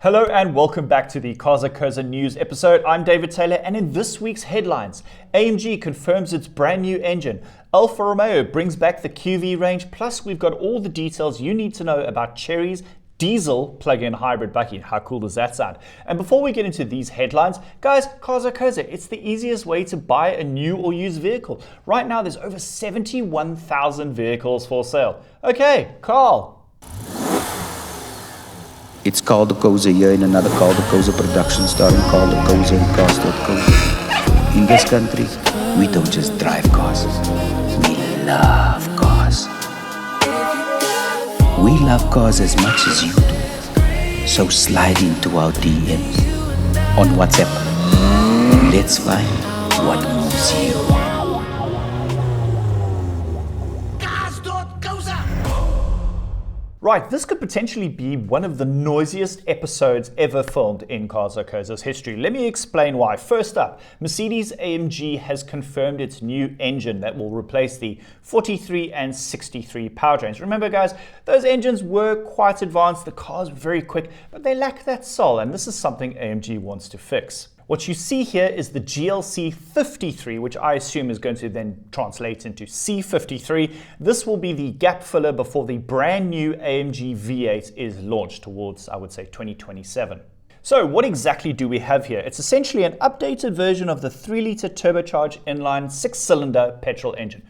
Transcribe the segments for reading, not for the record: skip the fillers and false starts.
Hello and welcome back to the Cars.co.za news episode. I'm David Taylor, and in this week's headlines, AMG confirms its brand new engine, Alfa Romeo brings back the QV range, plus we've got all the details you need to know about Chery's diesel plug-in hybrid bakkie. How cool does that sound? And before we get into these headlines, guys, Cars.co.za, it's the easiest way to buy a new or used vehicle. Right now, there's over 71,000 vehicles for sale. Okay, Carl. It's Cars.co.za here in another Cars.co.za production starring Cars.co.za and Cars.co.za. In this country, we don't just drive cars, we love cars. We love cars as much as you do. So slide into our DMs on WhatsApp. Let's find what moves you. Right, this could potentially be one of the noisiest episodes ever filmed in Cars.co.za's history. Let me explain why. First up, Mercedes-AMG has confirmed its new engine that will replace the 43 and 63 powertrains. Remember guys, those engines were quite advanced, the cars were very quick, but they lack that soul, and this is something AMG wants to fix. What you see here is the GLC 53, which I assume is going to then translate into C53. This will be the gap filler before the brand new AMG V8 is launched towards, I would say, 2027. So what exactly do we have here? It's essentially an updated version of the 3-litre turbocharged inline 6-cylinder petrol engine.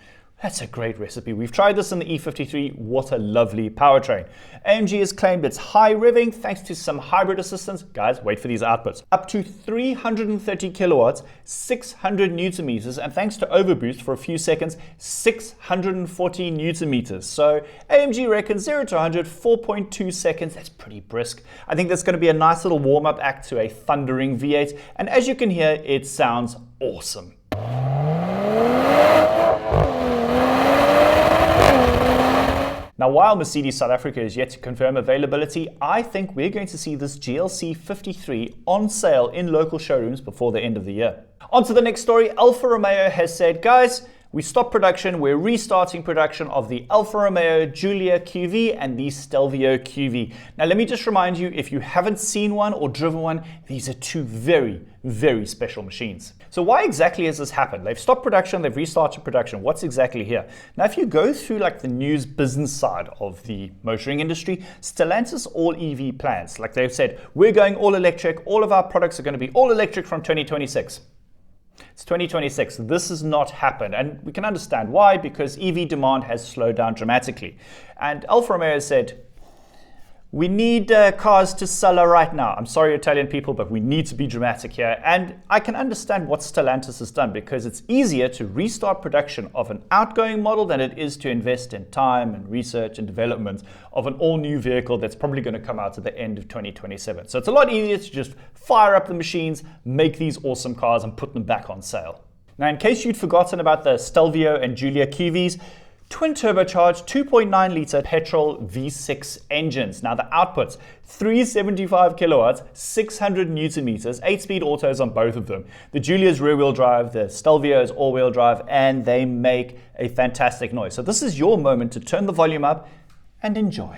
That's a great recipe. We've tried this in the E53. What a lovely powertrain. AMG has claimed it's high revving thanks to some hybrid assistance. Guys, wait for these outputs. Up to 330 kilowatts, 600 newton meters, and thanks to overboost for a few seconds, 640 newton meters. So AMG reckons 0 to 100, 4.2 seconds. That's pretty brisk. I think that's going to be a nice little warm-up act to a thundering V8. And as you can hear, it sounds awesome. Now, while Mercedes South Africa is yet to confirm availability, I think we're going to see this GLC 53 on sale in local showrooms before the end of the year. On to the next story. Alfa Romeo has said, guys, we stopped production. We're restarting production of the Alfa Romeo Giulia QV and the Stelvio QV. Now, let me just remind you, if you haven't seen one or driven one, these are two very, very special machines. So why exactly has this happened? They've stopped production, they've restarted production. What's exactly here? Now, if you go through like the news business side of the motoring industry, Stellantis all EV plans, like they've said, we're going all electric. All of our products are going to be all electric from 2026. It's 2026. This has not happened, and we can understand why, because EV demand has slowed down dramatically. And Alfa Romeo said, we need cars to sell right now. I'm sorry, Italian people, but we need to be dramatic here. And I can understand what Stellantis has done, because it's easier to restart production of an outgoing model than it is to invest in time and research and development of an all-new vehicle that's probably going to come out at the end of 2027. So it's a lot easier to just fire up the machines, make these awesome cars, and put them back on sale. Now, in case you'd forgotten about the Stelvio and Giulia QVs, twin turbocharged 2.9 litre petrol V6 engines. Now the outputs, 375 kilowatts, 600 newton meters, 8-speed autos on both of them. The Giulia is rear-wheel drive, the Stelvio is all-wheel drive, and they make a fantastic noise. So this is your moment to turn the volume up and enjoy.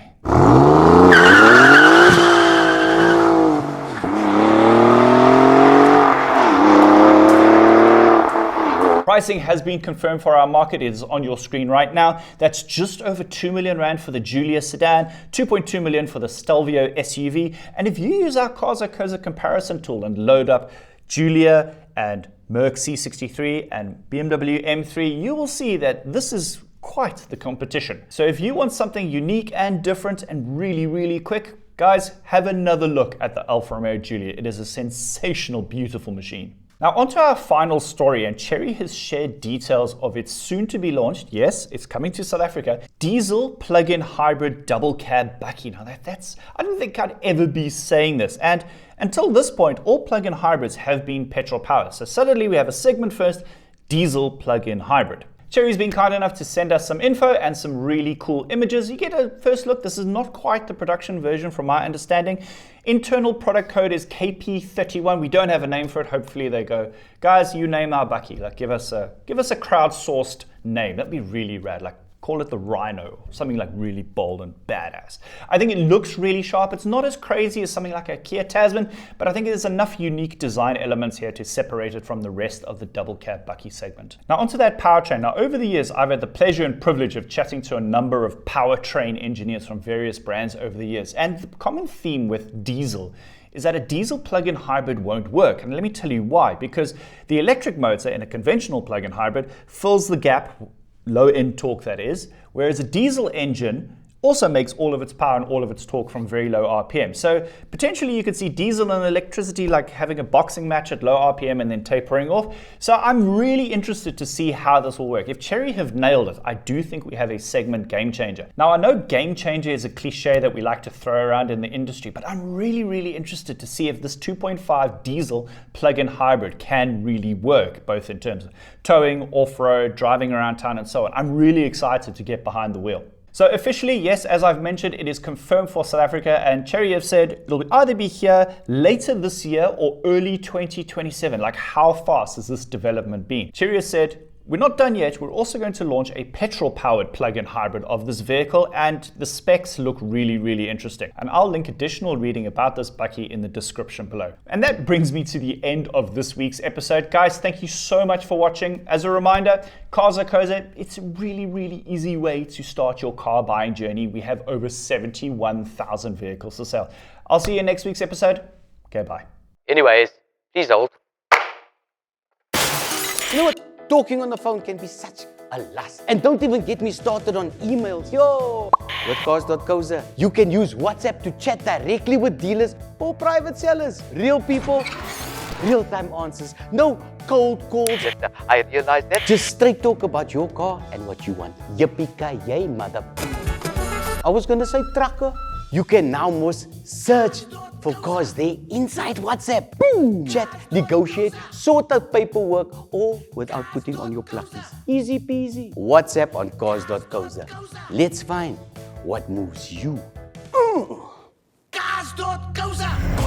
Pricing has been confirmed for our market. It is on your screen right now. That's just over 2 million Rand for the Giulia sedan, 2.2 million for the Stelvio SUV. And if you use our Cars.co.za comparison tool and load up Giulia and Merc C63 and BMW M3, you will see that this is quite the competition. So if you want something unique and different and really, really quick, guys, have another look at the Alfa Romeo Giulia. It is a sensational, beautiful machine. Now onto our final story, and Chery has shared details of its soon-to-be launched, yes, it's coming to South Africa, diesel plug-in hybrid double cab bakkie. Now that's, I don't think I'd ever be saying this, and until this point, all plug-in hybrids have been petrol powered. So suddenly we have a segment first, diesel plug-in hybrid. Chery's been kind enough to send us some info and some really cool images. You get a first look. This is not quite the production version from my understanding. Internal product code is KP31. We don't have a name for it. Hopefully they go, guys, you name our bakkie. Like give us a crowdsourced name. That'd be really rad. Like call it the Rhino, something like really bold and badass. I think it looks really sharp. It's not as crazy as something like a Kia Tasman, but I think there's enough unique design elements here to separate it from the rest of the double cab bakkie segment. Now onto that powertrain. Now over the years, I've had the pleasure and privilege of chatting to a number of powertrain engineers from various brands over the years, and the common theme with diesel is that a diesel plug-in hybrid won't work. And let me tell you why. Because the electric motor in a conventional plug-in hybrid fills the gap, low end torque that is, whereas a diesel engine also makes all of its power and all of its torque from very low RPM. So potentially you could see diesel and electricity like having a boxing match at low RPM and then tapering off. So I'm really interested to see how this will work. If Chery have nailed it, I do think we have a segment game changer. Now I know game changer is a cliche that we like to throw around in the industry, but I'm really interested to see if this 2.5 diesel plug-in hybrid can really work, both in terms of towing, off-road, driving around town and so on. I'm really excited to get behind the wheel. So officially, yes, as I've mentioned, it is confirmed for South Africa, and Chery have said it'll either be here later this year or early 2027. Like, how fast has this development been? Chery has said, we're not done yet. We're also going to launch a petrol-powered plug-in hybrid of this vehicle, and the specs look really interesting. And I'll link additional reading about this bakkie in the description below. And that brings me to the end of this week's episode. Guys, thank you so much for watching. As a reminder, Cars.co.za, it's a really easy way to start your car buying journey. We have over 71,000 vehicles to sell. I'll see you in next week's episode. Okay, bye. Anyways, please hold. You know what? Talking on the phone can be such a lust. And don't even get me started on emails. Yo! With Cars.co.za, you can use WhatsApp to chat directly with dealers or private sellers. Real people, real-time answers. No cold calls. I realize that. Just straight talk about your car and what you want. Yippee-ki-yay, mother... I was gonna say trucker. You can now most search for cars there inside WhatsApp. Boom! Chat, negotiate, sort out paperwork, all without putting on your plugins. Easy peasy. WhatsApp on Cars.co.za. Let's find what moves you. Cars.co.za.